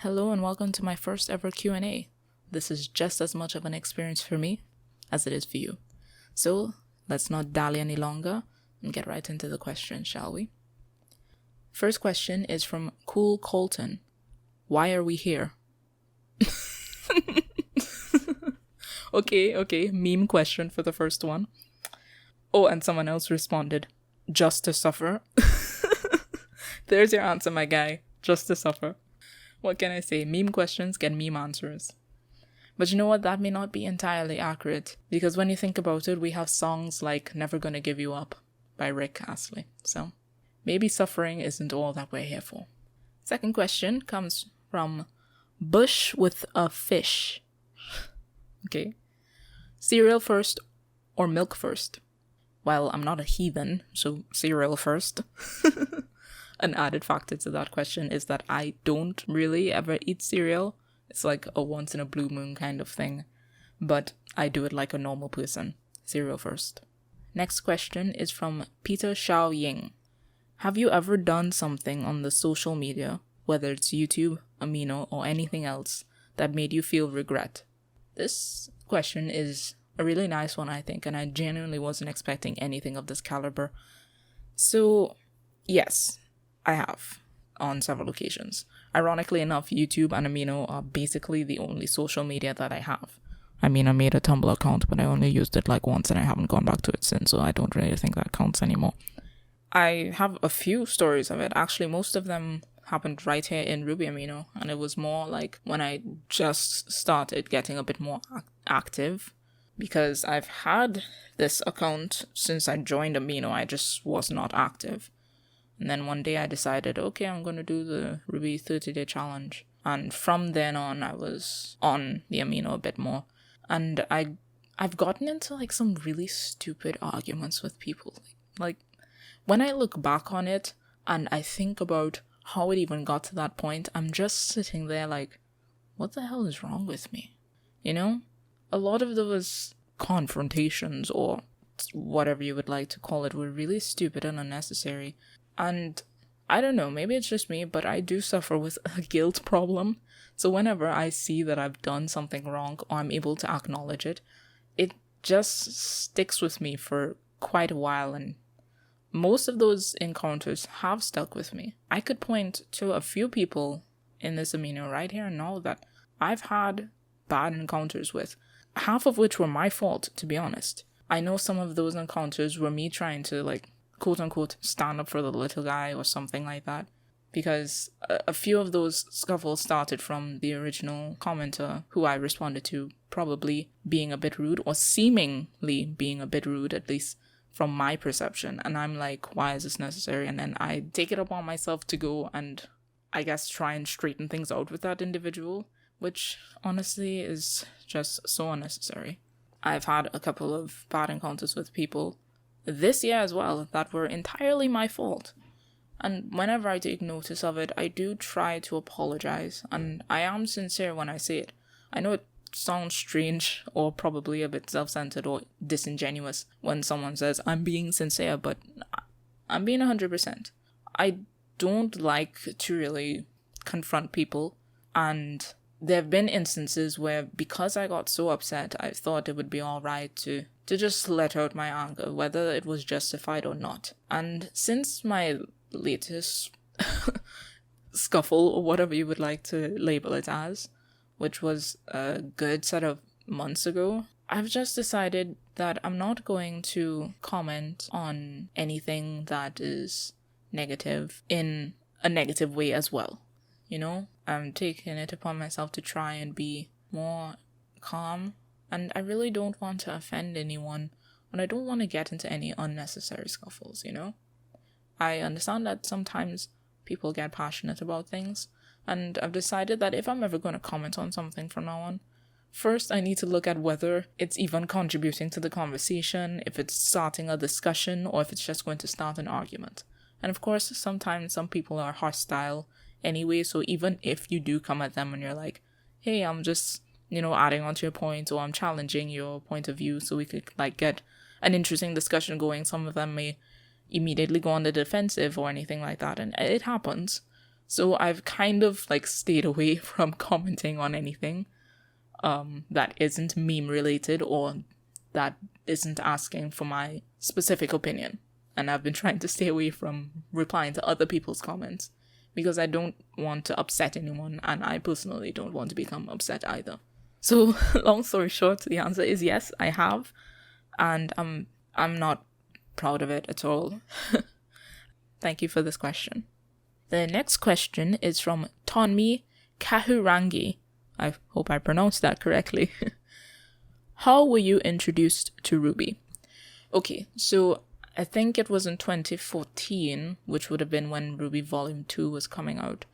Hello and welcome to my first ever Q&A. This is just as much of an experience for me as it is for you. So let's not dally any longer and get right into the questions, shall we? First question is from Cool Colton. Why are we here? Okay, meme question for the first one. Oh, and someone else responded, just to suffer. There's your answer, my guy. Just to suffer. What can I say? Meme questions get meme answers. But you know what? That may not be entirely accurate. Because when you think about it, we have songs like Never Gonna Give You Up by Rick Astley. So maybe suffering isn't all that we're here for. Second question comes from Bush with a Fish. Okay. Cereal first or milk first? Well, I'm not a heathen, so cereal first. An added factor to that question is that I don't really ever eat cereal. It's like a once in a blue moon kind of thing. But I do it like a normal person. Cereal first. Next question is from Peter Xiao Ying. Have you ever done something on the social media, whether it's YouTube, Amino, or anything else, that made you feel regret? This question is a really nice one, I think, and I genuinely wasn't expecting anything of this caliber. So, yes, I have, on several occasions. Ironically enough, YouTube and Amino are basically the only social media that I have. I mean, I made a Tumblr account, but I only used it like once and I haven't gone back to it since, so I don't really think that counts anymore. I have a few stories of it. Actually, most of them happened right here in Ruby Amino, and it was more like when I just started getting a bit more active, because I've had this account since I joined Amino. I just was not active. And then one day I decided, okay, I'm going to do the Ruby 30-day challenge. And from then on, I was on the Amino a bit more. And I've gotten into like some really stupid arguments with people. Like when I look back on it and I think about how it even got to that point, I'm just sitting there like, what the hell is wrong with me? You know? A lot of those confrontations, or whatever you would like to call it, were really stupid and unnecessary. And I don't know, maybe it's just me, but I do suffer with a guilt problem. So whenever I see that I've done something wrong or I'm able to acknowledge it, it just sticks with me for quite a while, and most of those encounters have stuck with me. I could point to a few people in this Amino right here and now that I've had bad encounters with, half of which were my fault, to be honest. I know some of those encounters were me trying to, like, quote-unquote, stand up for the little guy or something like that. Because a few of those scuffles started from the original commenter who I responded to probably being a bit rude, or seemingly being a bit rude, at least from my perception. And I'm like, why is this necessary? And then I take it upon myself to go and, I guess, try and straighten things out with that individual, which honestly is just so unnecessary. I've had a couple of bad encounters with people this year as well that were entirely my fault. And whenever I take notice of it, I do try to apologize, and I am sincere when I say it. I know it sounds strange or probably a bit self-centered or disingenuous when someone says, I'm being sincere, but I'm being 100%. I don't like to really confront people, and there have been instances where, because I got so upset, I thought it would be alright to just let out my anger, whether it was justified or not. And since my latest scuffle, or whatever you would like to label it as, which was a good set of months ago, I've just decided that I'm not going to comment on anything that is negative in a negative way as well. You know, I'm taking it upon myself to try and be more calm, and I really don't want to offend anyone, and I don't want to get into any unnecessary scuffles, you know? I understand that sometimes people get passionate about things, and I've decided that if I'm ever going to comment on something from now on, first I need to look at whether it's even contributing to the conversation, if it's starting a discussion, or if it's just going to start an argument. And of course, sometimes some people are hostile anyway, so even if you do come at them and you're like, hey, I'm just, adding on to your point, or I'm challenging your point of view so we could, get an interesting discussion going, some of them may immediately go on the defensive or anything like that, and it happens. So I've kind of like stayed away from commenting on anything that isn't meme related or that isn't asking for my specific opinion. And I've been trying to stay away from replying to other people's comments because I don't want to upset anyone, and I personally don't want to become upset either. So, long story short, the answer is yes, I have, and I'm not proud of it at all. Thank you for this question. The next question is from Tonmi Kahurangi. I hope I pronounced that correctly. How were you introduced to Ruby? Okay, so I think it was in 2014, which would have been when Ruby Volume 2 was coming out.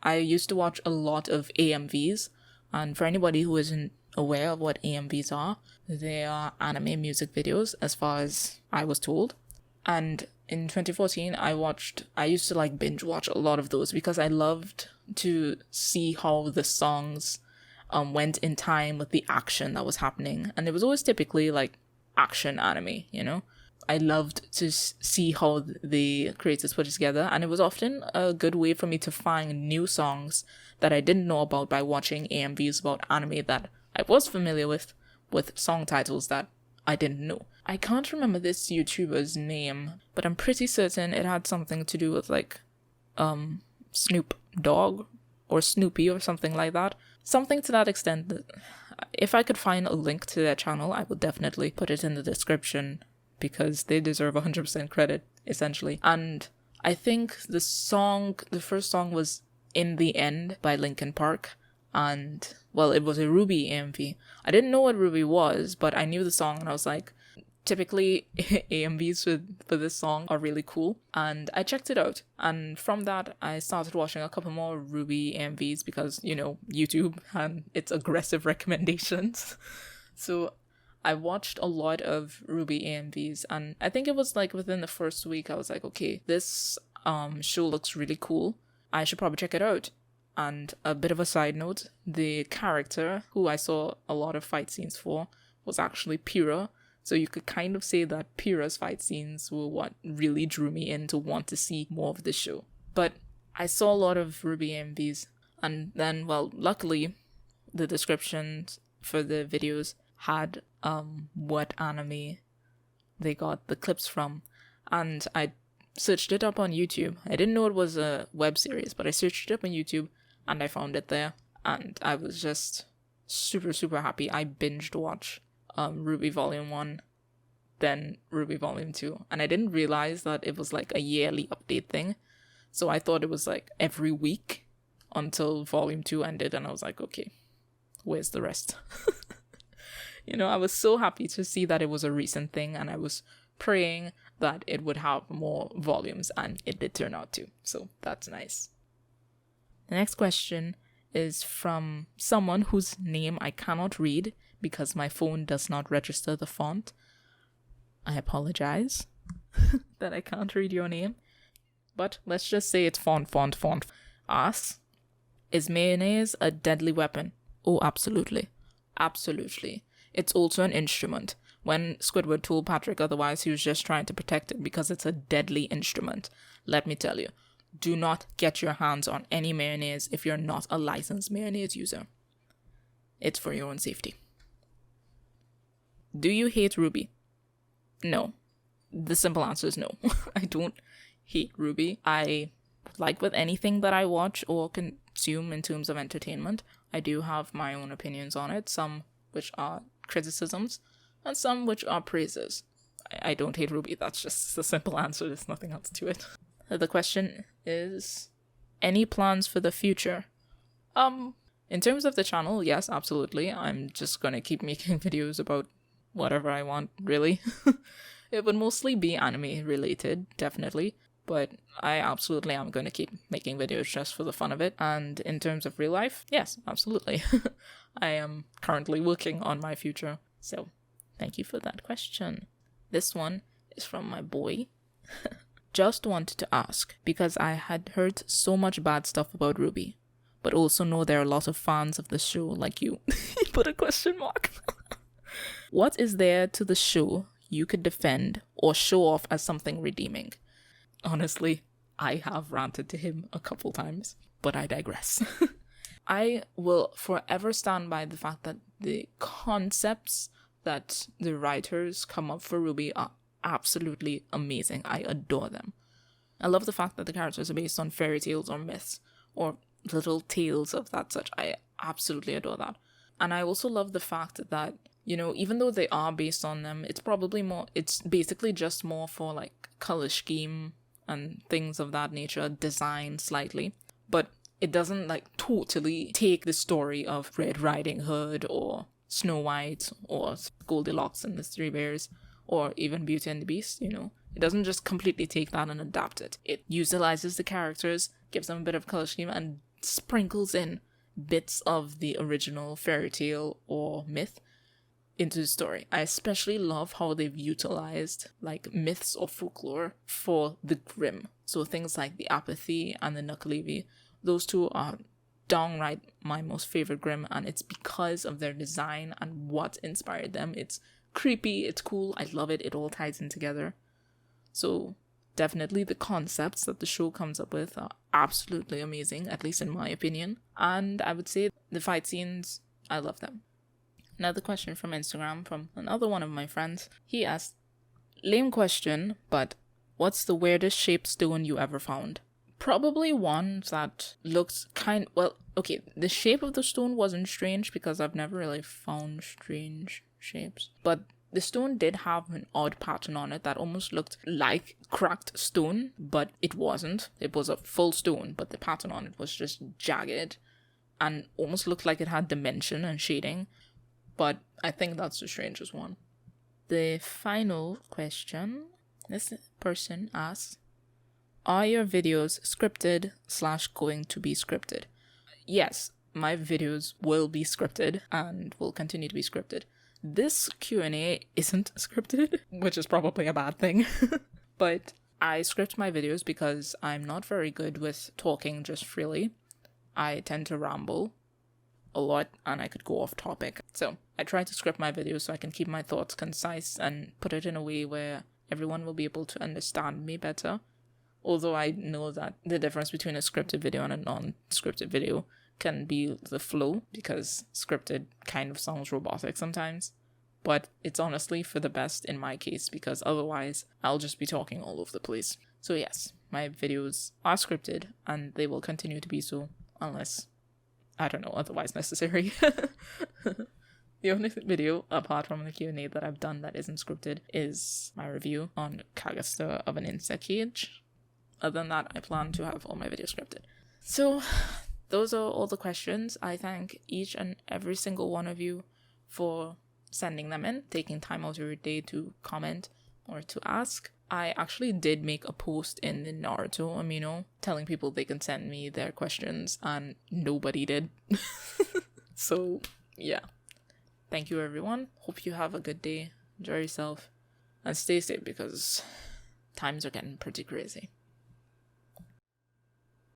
I used to watch a lot of AMVs, and for anybody who isn't aware of what AMVs are, they are anime music videos, as far as I was told. And in 2014, I used to like binge watch a lot of those because I loved to see how the songs went in time with the action that was happening. And it was always typically like action anime, you know? I loved to see how the creators put it together, and it was often a good way for me to find new songs that I didn't know about by watching AMVs about anime that I was familiar with song titles that I didn't know. I can't remember this YouTuber's name, but I'm pretty certain it had something to do with like Snoop Dogg or Snoopy or something like that. Something to that extent. If I could find a link to their channel, I would definitely put it in the description, because they deserve 100% credit, essentially. And I think the first song was In the End by Linkin Park. And, well, it was a Ruby AMV. I didn't know what Ruby was, but I knew the song, and I was like, typically AMVs for this song are really cool. And I checked it out. And from that, I started watching a couple more Ruby AMVs because, you know, YouTube and its aggressive recommendations. So I watched a lot of Ruby AMVs, and I think it was like within the first week I was like, okay, this show looks really cool. I should probably check it out. And a bit of a side note, the character who I saw a lot of fight scenes for was actually Pyrrha. So you could kind of say that Pyrrha's fight scenes were what really drew me in to want to see more of the show. But I saw a lot of Ruby AMVs, and then, well, luckily, the descriptions for the videos had what anime they got the clips from, and I searched it up on YouTube. I didn't know it was a web series, but I searched it up on YouTube and I found it there, and I was just super happy. I binged watch Ruby Volume 1, then Ruby Volume 2, and I didn't realize that it was like a yearly update thing, so I thought it was like every week until Volume 2 ended, and I was like, okay, where's the rest? You know, I was so happy to see that it was a recent thing, and I was praying that it would have more volumes, and it did turn out to. So that's nice. The next question is from someone whose name I cannot read because my phone does not register the font. I apologize that I can't read your name, but let's just say it's font. Asks, is mayonnaise a deadly weapon? Oh, absolutely. Absolutely. It's also an instrument. When Squidward told Patrick otherwise, he was just trying to protect it because it's a deadly instrument. Let me tell you, do not get your hands on any mayonnaise if you're not a licensed mayonnaise user. It's for your own safety. Do you hate Ruby? No. The simple answer is no. I don't hate Ruby. I, like with anything that I watch or consume in terms of entertainment, I do have my own opinions on it, some which are criticisms, and some which are praises. I don't hate Ruby, that's just the simple answer, there's nothing else to it. The question is, any plans for the future? In terms of the channel, yes, absolutely. I'm just gonna keep making videos about whatever I want, really. It would mostly be anime related, definitely. But I absolutely am going to keep making videos just for the fun of it. And in terms of real life, yes, absolutely. I am currently working on my future. So, thank you for that question. This one is from my boy. Just wanted to ask, because I had heard so much bad stuff about Ruby, but also know there are a lot of fans of the show like you. You put a question mark. What is there to the show you could defend or show off as something redeeming? Honestly, I have ranted to him a couple times, but I digress. I will forever stand by the fact that the concepts that the writers come up for RWBY are absolutely amazing. I adore them. I love the fact that the characters are based on fairy tales or myths or little tales of that such. I absolutely adore that. And I also love the fact that, you know, even though they are based on them, it's basically just more for like color scheme and things of that nature, design slightly. But it doesn't like totally take the story of Red Riding Hood or Snow White or Goldilocks and the Three Bears or even Beauty and the Beast, you know. It doesn't just completely take that and adapt it. It utilizes the characters, gives them a bit of color scheme, and sprinkles in bits of the original fairy tale or myth into the story. I especially love how they've utilized like myths or folklore for the Grimm. So things like the Apathy and the Nukkalevi, those two are downright my most favorite Grimm, and it's because of their design and what inspired them. It's creepy, it's cool, I love it, it all ties in together. So definitely the concepts that the show comes up with are absolutely amazing, at least in my opinion. And I would say the fight scenes, I love them. Another question from Instagram from another one of my friends. He asked, lame question, but what's the weirdest shaped stone you ever found? Probably one that looks the shape of the stone wasn't strange because I've never really found strange shapes. But the stone did have an odd pattern on it that almost looked like cracked stone, but it wasn't. It was a full stone, but the pattern on it was just jagged and almost looked like it had dimension and shading. But I think that's the strangest one. The final question, this person asks, are your videos scripted / going to be scripted? Yes, my videos will be scripted and will continue to be scripted. This Q&A isn't scripted, which is probably a bad thing. But I script my videos because I'm not very good with talking just freely. I tend to ramble a lot and I could go off topic. So I try to script my videos so I can keep my thoughts concise and put it in a way where everyone will be able to understand me better. Although I know that the difference between a scripted video and a non-scripted video can be the flow, because scripted kind of sounds robotic sometimes. But it's honestly for the best in my case, because otherwise I'll just be talking all over the place. So yes, my videos are scripted and they will continue to be so unless, I don't know, otherwise necessary. The only video, apart from the Q&A that I've done that isn't scripted, is my review on Kagaster of an Insect Cage. Other than that, I plan to have all my videos scripted. So, those are all the questions. I thank each and every single one of you for sending them in, taking time out of your day to comment or to ask. I actually did make a post in the Naruto Amino telling people they can send me their questions, and nobody did. So, yeah. Thank you, everyone. Hope you have a good day. Enjoy yourself. And stay safe because times are getting pretty crazy.